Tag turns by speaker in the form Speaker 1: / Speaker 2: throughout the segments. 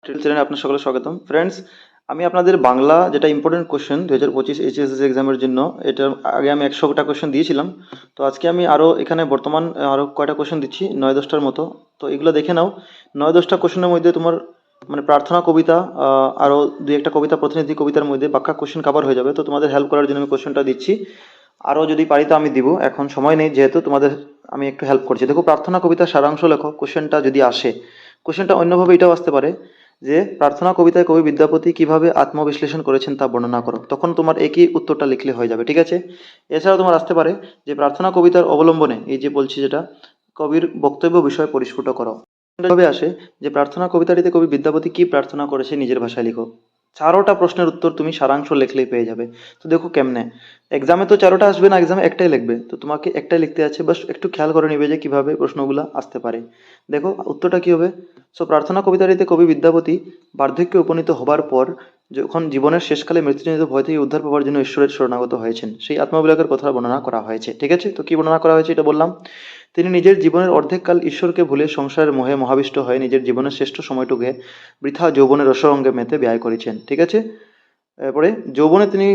Speaker 1: চ্যানেলে আপনার সকলে স্বাগতম ফ্রেন্ডস। আমি আপনাদের বাংলা যেটা ইম্পর্টেন্ট কোশ্চেন 2025 এইচএসএস এক্সামের জন্য, এটার আগে আমি 100টা কোশ্চেন দিয়েছিলাম। তো আজকে আমি আরও এখানে বর্তমান আরও কয়টা কোশ্চেন দিচ্ছি, 9-10টার মতো। তো এগুলো দেখে নাও। 9-10টা কোশ্চেনের মধ্যে তোমার মানে প্রার্থনা কবিতা, আরও দুই একটা কবিতা, প্রতিনিধি কবিতার মধ্যে বাক্যা কোশ্চেন কভার হয়ে যাবে। তো তোমাদের হেল্প করার জন্য আমি কোশ্চেনটা দিচ্ছি। আরও যদি পারি তো আমি দিব, এখন সময় নেই যেহেতু তোমাদের আমি একটু হেল্প করছি। দেখো, প্রার্থনা কবিতার সারাংশ লেখো। কোশ্চেনটা যদি আসে, কোশ্চেনটা অন্যভাবে এটাও আসতে পারে যে প্রার্থনা কবিতায় কবি বিদ্যাপতি কিভাবে আত্মবিশ্লেষণ করেছেন তা বর্ণনা করো। তখন তোমার একই উত্তরটা লিখলে হয়ে যাবে, ঠিক আছে? এছাড়াও তোমার আসতে পারে যে প্রার্থনা কবিতার অবলম্বনে, এই যে বলছি যেটা, কবির বক্তব্য বিষয় পরিস্ফুট করো। ভাবে আসে যে প্রার্থনা কবিতাটিতে কবি বিদ্যাপতি কি প্রার্থনা করেছে নিজের ভাষায় লিখো। চারোটা প্রশ্নের উত্তর তুমি সারাংশ লিখলেই পেয়ে যাবে। তো দেখো কেমনে, এক্সামে তো চারোটা আসবে না, এক্সামে একটাই লিখবে, তো তোমাকে একটাই লিখতে আছে, বাস একটু খেয়াল করে নিবে যে কিভাবে প্রশ্নগুলো আসতে পারে। দেখো উত্তরটা কি হবে। সো প্রার্থনা কবিতাটিতে কবি বিদ্যাপতি বার্ধক্যে উপনীত হবার পর যখন জীবনের শেষকালে মৃত্যুজনিত ভয় থেকে উদ্ধার পাওয়ার জন্য ঈশ্বরের শরণাগত হয়েছেন, সেই আত্মবিলাপের কথা বর্ণনা করা হয়েছে, ঠিক আছে? তো কি বর্ণনা করা হয়েছে এটা বললাম। তিনি নিজের জীবনের অর্ধেক কাল ঈশ্বরকে ভুলে সংসারের মোহে মহাবিষ্ট হয়ে নিজের জীবনের শ্রেষ্ঠ সময়টুকে বৃথা যৌবনের রসরঙ্গে মেতে ব্যয় করেছেন, ঠিক আছে? এরপরে যৌবনে তিনি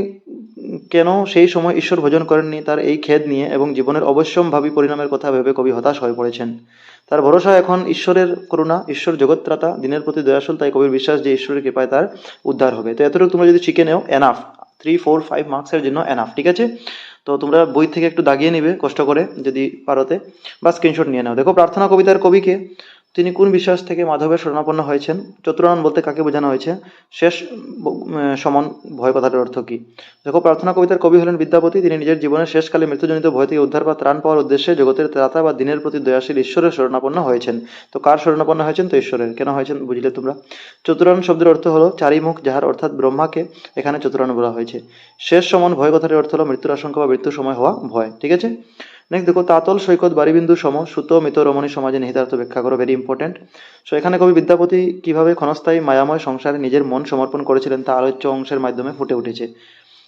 Speaker 1: কেন সেই সময় ঈশ্বর ভোজন করেননি তার এই খেদ নিয়ে এবং জীবনের অবশ্যম্ভাবী পরিণামের কথা ভেবে কবি হতাশ হয়ে পড়েছেন। তার ভরসা এখন ঈশ্বরের করুণা, ঈশ্বর জগৎত্রাতা, দিনের প্রতি দয়াশীল, তাই কবির বিশ্বাস যে ঈশ্বরের কৃপায় তার উদ্ধার হবে। তো এতটুকু তোমরা যদি শিখে নেও, এনাফ। 3, 4, 5 মার্কসের জন্য এনাফ, ঠিক আছে? তো তোমরা বই থেকে একটু দাগিয়ে নিবে কষ্ট করে যদি পারোতে, বা স্ক্রিনশট নিয়ে নাও। দেখো, প্রার্থনা কবিতার কবিকে, তিনি কোন বিশ্বাস থেকে মাধবের শরণাপন্ন হয়েছেন? চতুরানন বলতে কাকে বোঝানো হয়েছে? শেষ সমন ভয় কথাটার অর্থ কি? দেখো, প্রার্থনা কবিতার কবি হলেন বিদ্যাপতি। তিনি নিজের জীবনের শেষকালে মৃত্যুজনিত ভয় থেকে উদ্ধার বা ত্রাণ পাওয়ার উদ্দেশ্যে জগতের ত্রাতা বা দিনের প্রতি দয়াশীল ঈশ্বরের শরণাপন্ন হয়েছেন। তো কার শরণাপন্ন হয়েছেন? তো ঈশ্বরের। কেন হয়েছেন বুঝলে তোমরা? চতুরানন শব্দের অর্থ হলো চারিমুখ যাহার, অর্থাৎ ব্রহ্মাকে এখানে চতুরানন বলা হয়েছে। শেষ সমন ভয় কথাটির অর্থ হলো মৃত্যুর আশঙ্কা বা মৃত্যুর সময় হওয়া ভয়, ঠিক আছে? নেক্সট দেখো, তাতল সৈকত বারিবিন্দু সম সুত মিত রমণী সমাজে নিহিতার্থ ব্যাখ্যা করো। Very important. সো এখানে কবি বিদ্যাপতি কিভাবে ক্ষণস্থায়ী মায়াময় সংসারে নিজের মন সমর্পণ করেছিলেন তা আলোচ্য অংশের মাধ্যমে ফুটে উঠেছে।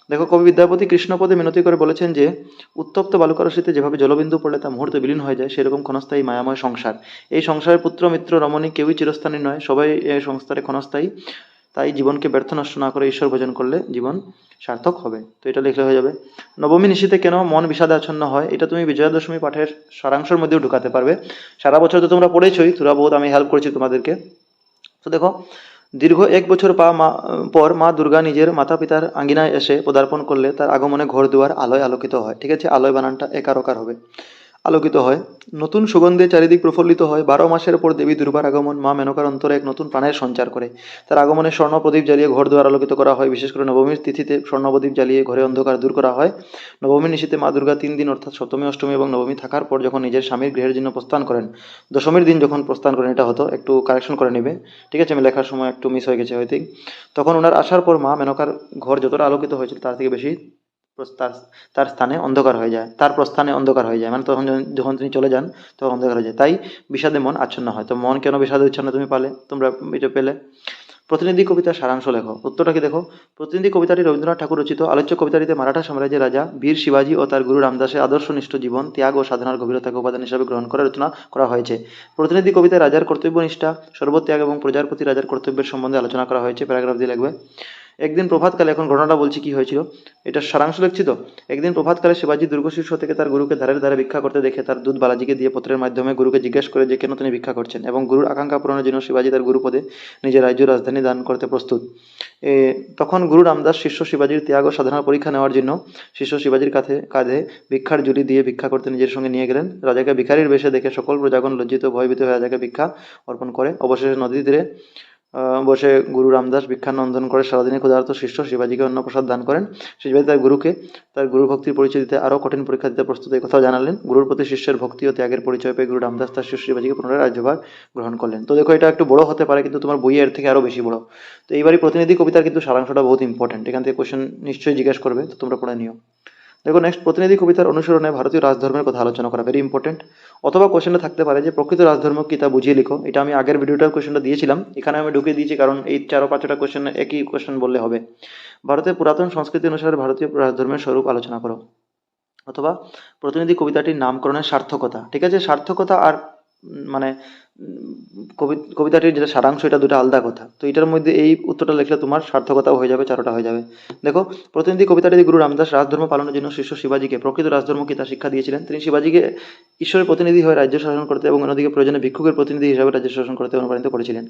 Speaker 1: দেখো, কবি বিদ্যাপতি কৃষ্ণপদে মিনতি করে বলেছেন যে উত্তপ্ত বালুকারশিতে যেভাবে জলবিন্দু পড়লে তা মুহূর্তে বিলীন হয়ে যায়, সেরকম ক্ষণস্থায়ী মায়াময় সংসার। এই সংসারের পুত্র মিত্র রমণী কেউই চিরস্থায়ী নয়, সবাই এই সংসারে ক্ষণস্থায়ী। তাই জীবনকে ব্যর্থ নষ্ট না করে ঈশ্বর ভোজন করলে জীবন সার্থক হবে। তো এটা লিখলে হয়ে যাবে। নবমী নিশীতে কেন মন বিষাদে আচ্ছন্ন হয়? এটা তুমি বিজয়া দশমী পাঠের সারাংশের মধ্যেও ঢুকাতে পারবে। সারা বছর তো তোমরা পড়েছোই, তোরা বহুত আমি হেল্প করছি তোমাদেরকে। তো দেখো, দীর্ঘ 1 বছর পর মা দুর্গা নিজের মাতা পিতার আঙ্গিনায় এসে পদার্পণ করলে তার আগমনে ঘর দুয়ার আলোয় আলোকিত হয়, ঠিক আছে? আলোয় বানানটা একারকার হবে, আলোকিত হয়। নতুন সুগন্ধে চারিদিক প্রফুল্লিত হয়। 12 মাসের পর দেবী দুর্বার আগমন মা মেনকার অন্তরে এক নতুন প্রাণের সঞ্চার করে। তার আগমনে স্বর্ণ প্রদীপ জ্বালিয়ে ঘর দুয়ার আলোকিত করা হয়। বিশেষ করে নবমীর তিথিতে স্বর্ণ প্রদীপ জ্বালিয়ে ঘরে অন্ধকার দূর করা হয়। নবমীর নিশীতে মা দুর্গা 3 দিন অর্থাৎ সপ্তমী, অষ্টমী এবং নবমী থাকার পর যখন নিজের স্বামীর গৃহের জন্য প্রস্থান করেন, দশমীর দিন যখন প্রস্থান করেন, এটা হতো, একটু কারেকশন করে নেবে, ঠিক আছে? আমি লেখার সময় একটু মিস হয়ে গেছে হয়তো। তখন ওনার আসার পর মা মেনকার ঘর যতটা আলোকিত হয়েছিল তার থেকে বেশি তার তার স্থানে অন্ধকার হয়ে যায়, তার প্রস্থানে অন্ধকার হয়ে যায়, মানে তখন যখন তিনি চলে যান তখন অন্ধকার হয়ে যায়। তাই বিষাদে মন আচ্ছন্ন হয়। তো মন কেন বিষাদে উচ্ছন্ন তুমি তোমরা এটা পেলে। প্রতিনিধি কবিতার সারাংশ লেখো। উত্তরটা কি দেখো, প্রতিনিধি কবিতাটি রবীন্দ্রনাথ ঠাকুর রচিত। আলোচ্য কবিতাটিতে মারাঠা সাম্রাজ্যের রাজা বীর শিবাজী ও তার গুরু রামদাসের আদর্শনিষ্ঠ জীবন, ত্যাগ ও সাধনার গভীরতাকে উপাদান হিসাবে গ্রহণ করে রচনা করা হয়েছে। প্রতিনিধি কবিতায় রাজার কর্তব্যনিষ্ঠা, সর্বত্যাগ এবং প্রজার প্রতি রাজার কর্তব্যের সম্বন্ধে আলোচনা করা হয়েছে। প্যারাগ্রাফ দিয়ে লিখবে। একদিন প্রভাতকালে, এখন ঘটনাটা বলছি কি হয়েছিল, এটা সারাংশ লিখছি তো। একদিন প্রভাতকালে শিবাজী দুর্গশীর্ষ থেকে তার গুরুকে ধারে ধারে ভিক্ষা করতে দেখে তার দূত বালাজিকে দিয়ে পত্রের মাধ্যমে গুরুকে জিজ্ঞেস করে যে কেন তিনি ভিক্ষা করছেন, এবং গুরুর আকাঙ্ক্ষা পূরণের জন্য শিবাজী তার গুরুপদে নিজের রাজ্য রাজধানী দান করতে প্রস্তুত। তখন গুরু রামদাস শিষ্য শিবাজীর ত্যাগ ও সাধনার পরীক্ষা নেওয়ার জন্য শিষ্য শিবাজীর কাঁধে ভিক্ষার ঝুলি দিয়ে ভিক্ষা করতে নিজের সঙ্গে নিয়ে গেলেন। রাজাকে ভিখারির বেশে দেখে সকল প্রজাগণ লজ্জিত ভয়ভীত হয়ে রাজাকে ভিক্ষা অর্পণ করে। অবশেষে নদী তীরে বসে গুরু রামদাস ভিক্ষানন্দন করে সারাদিনে ক্ষুধার্ত শিষ্য শিবাজীকে অন্নপ্রসাদ দান করেন। শিবাজী তার গুরুকে তার গুরু ভক্তির পরিচয় দিতে আরও কঠিন পরীক্ষা দিতে প্রস্তুত, এই কথাও জানালেন। গুরুর প্রতি শিষ্যের ভক্তি ও ত্যাগের পরিচয় পেয়ে গুরু রামদাস তার শিষ্য শিবাজীকে পুনরায় রাজ্যভার গ্রহণ করলেন। তো দেখো, এটা একটু বড় হতে পারে কিন্তু তোমার বইয়ে এর থেকে আরও বেশি বড়। তো এইবারই প্রতিনিধি কবিতার কিন্তু সারাংশটা বহুত ইম্পর্টেন্ট, এখান থেকে কোশ্চেন নিশ্চয়ই জিজ্ঞাসা করবে, তো তোমরা পড়ে নিও। দেখো নেক্সট, প্রতিনিধি কবিতার অনুসরণে ভারতীয় রাজধর্মের কথা আলোচনা করা। Very important. অথবা কোশ্চেনটা থাকতে পারে যে প্রকৃত রাজধর্ম কি তা বুঝিয়ে লিখো। এটা আমি আগের ভিডিওটার কোশ্চেনটা দিয়েছিলাম, এখানে আমি ঢুকিয়ে দিয়েছি কারণ এই 4-5টা কোশ্চেন একই কোশ্চেন বললে হবে। ভারতের পুরাতন সংস্কৃতি অনুসারে ভারতীয় রাজধর্মের স্বরূপ আলোচনা করো। অথবা প্রতিনিধি কবিতাটির নামকরণের সার্থকতা, ঠিক আছে? সার্থকতা আর মানে কবিতাটির যেটা সারাংশ, এটা দুটো আলাদা কথা। তো এটার মধ্যে এই উত্তরটা লিখলে তোমার সার্থকতাও হয়ে যাবে, চারোটা হয়ে যাবে। দেখো, প্রতিনিধি কবিতাটি গুরু রামদাস রাজধর্ম পালনের জন্য শিষ্য শিবাজীকে প্রকৃত রাজধর্ম কি তা শিক্ষা দিয়েছিলেন। তিনি শিবাজীকে ঈশ্বরের প্রতিনিধি হয়ে রাজ্য শাসন করতে এবং অন্যদিকে প্রয়োজনে ভিক্ষুকের প্রতিনিধি হিসাবে রাজ্য শাসন করতে অনুপ্রাণিত করেছিলেন।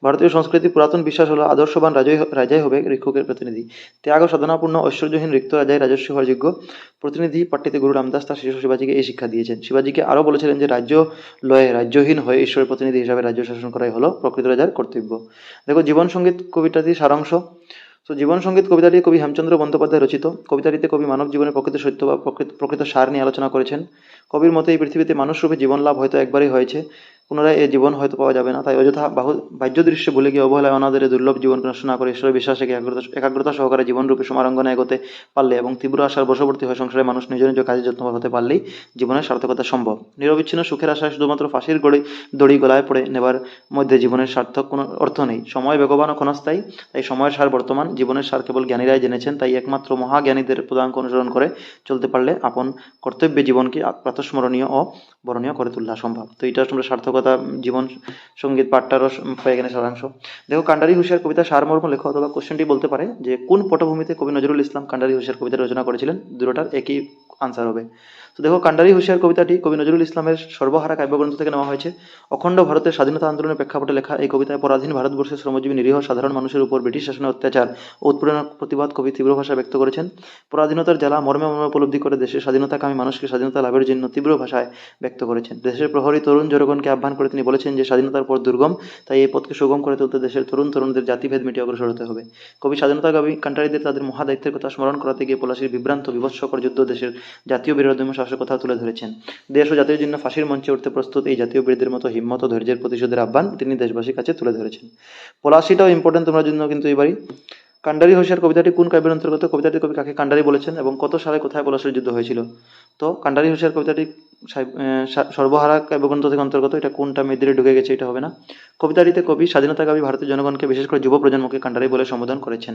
Speaker 1: ভারতীয় সংস্কৃতির পুরাতন বিশ্বাস হলো আদর্শবান রাজাই হবে ভিক্ষুকের প্রতিনিধি। ত্যাগ ও সাধনাপূর্ণ ঐশ্বর্যহীন রিক্ত রাজাই রাজস্বী হওয়ার যোগ্য। প্রতিনিধি পাঠ্যতে গুরু রামদাস তার শিষ্য শিবাজীকে এই শিক্ষা দিয়েছেন। শিবাজীকে আরও বলেছিলেন যে রাজ্য লয়ে রাজ্যহীন হয়ে ঈশ্বরের প্রতিনিধি হিসাবে রাজ্য শাসন করাই হলো প্রকৃত রাজার কর্তব্য। দেখো, জীবন সঙ্গীত কবিতাটির সারাংশ। তো জীবন সঙ্গীত কবিতাটি কবি হেমচন্দ্র বন্দ্যোপাধ্যায় রচিত। কবিতাটিতে কবি মানব জীবনের প্রকৃত সত্য বা প্রকৃত সার নিয়ে আলোচনা করেছেন। কবির মতে এই পৃথিবীতে মানুষরূপে জীবন লাভ হয়তো একবারই হয়েছে, পুনরায় এই জীবন হয়তো পাওয়া যাবে না। তাই অযথা বাহ্য দৃশ্যে ভুলে গিয়ে অবহেলায় অনাদরে দুর্লভ জীবনকে নষ্ট না করে ঈশ্বরের বিশ্বাসে একাগ্রতা সহকারে জীবনরূপী সমারঙ্গনে এগোতে পারলে এবং তীব্র আশার বশবর্তী হয়ে সংসারে মানুষ নিজ নিজ কাজে যত্নবান হতে পারলেই জীবনের সার্থকতা সম্ভব। নিরবিচ্ছিন্ন সুখের আশায় শুধুমাত্র ফাঁসির দড়ি গলায় পড়ে নেবার মধ্যে জীবনের সার্থক কোনো অর্থ নেই। সময় বেগবান ও ক্ষণস্থায়ী, তাই সময়ের সার বর্তমান, জীবনের সার কেবল জ্ঞানীরাই জেনেছেন। তাই একমাত্র মহাজ্ঞানীদের পদাঙ্ক অনুসরণ করে চলতে পারলে আপন কর্তব্যে জীবনকে প্রাতঃস্মরণীয় ও বরণীয় করে তোলা সম্ভব। তো এটা তোমরা সার্থকতা জীবন সঙ্গীত পাঠটারও এখানে সারাংশ। দেখো, কান্ডারি হুঁশিয়ার কবিতা সারমর্ম লেখো, অথবা কোশ্চেনটি বলতে পারে যে কোন পটভূমিতে কবি নজরুল ইসলাম কান্ডারি হুঁশিয়ার কবিতা রচনা করেছিলেন। দুটোটার একই আনসার হবে। তো দেখো, কান্ডারি হুঁশিয়ার কবিতাটি কবি নজরুল ইসলামের সর্বহারা কাব্যগ্রন্থ থেকে নেওয়া হয়েছে। অখণ্ড ভারতের স্বাধীনতা আন্দোলনের প্রেক্ষাপটে লেখা এই কবিতায় পরাধীন ভারতবর্ষের শ্রমজীবী নিরীহ সাধারণ মানুষের উপর ব্রিটিশ শাসনের অত্যাচার ও উৎপীড়নের প্রতিবাদ কবি তীব্র ভাষায় ব্যক্ত করেছেন। পরাধীনতার জ্বালা মর্মে মর্মে উপলব্ধি করে দেশের স্বাধীনতাকামী মানুষকে স্বাধীনতা লাভের জন্য তীব্র ভাষায় ব্যক্ত করেছেন। দেশের প্রহরী তরুণ জনগণকে আহ্বান করে তিনি বলেছেন যে স্বাধীনতার পথ দুর্গম, তাই এই পথকে সুগম করে তুলতে দেশের তরুণদের জাতিভেদ মিটিয়ে অগ্রসর হতে হবে। কবি স্বাধীনতাকামী কান্ডারিদের তাদের মহাদায়িত্বের কথা স্মরণ করাতে গিয়ে পলাশীর বিভ্রান্ত বিভৎসকর যুদ্ধ, দেশের জাতীয় বীরোদ্যম সাহসের কথা তুলে ধরেছেন। দেশ ও জাতির জন্য ফাঁসির মঞ্চে উঠতে প্রস্তুত এই জাতীয় বীরদের মতো হিম্মত ও ধৈর্যের প্রতিশোধের আহ্বান তিনি দেশবাসীর কাছে তুলে ধরেছেন। পলাশিটাও ইম্পর্টেন্ট তোমার জন্য কিন্তু এবারই। কান্ডারি হুঁশিয়ার কবিতাটি কোন কাব্যের অন্তর্গত। কবিতাটির কবি কাকে কান্ডারি বলেছেন এবং কত সালে কোথায় পলাশীর যুদ্ধ হয়েছিল। তো কান্ডারি হুঁশিয়ার কবিতাটি সর্বহারা কাব্যগ্রন্থ থেকে অন্তর্গত। এটা কোনটা মেদিরে ঢুকে গেছে, এটা হবে না। কবিতাটিতে কবি স্বাধীনতাকামী ভারতীয় জনগণকে বিশেষ করে যুব প্রজন্মকে কান্ডারি বলে সম্বোধন করেছেন।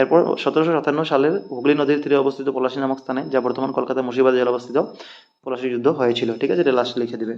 Speaker 1: এরপর 1757 সালের হুগলি নদীর তীরে অবস্থিত পলাশী নামক স্থানে, যা বর্তমান কলকাতার মুর্শিদাবাদ জেলা অবস্থিত, পলাশী যুদ্ধ হয়েছিল। ঠিক আছে, এটা লাস্টে লিখে দিবে।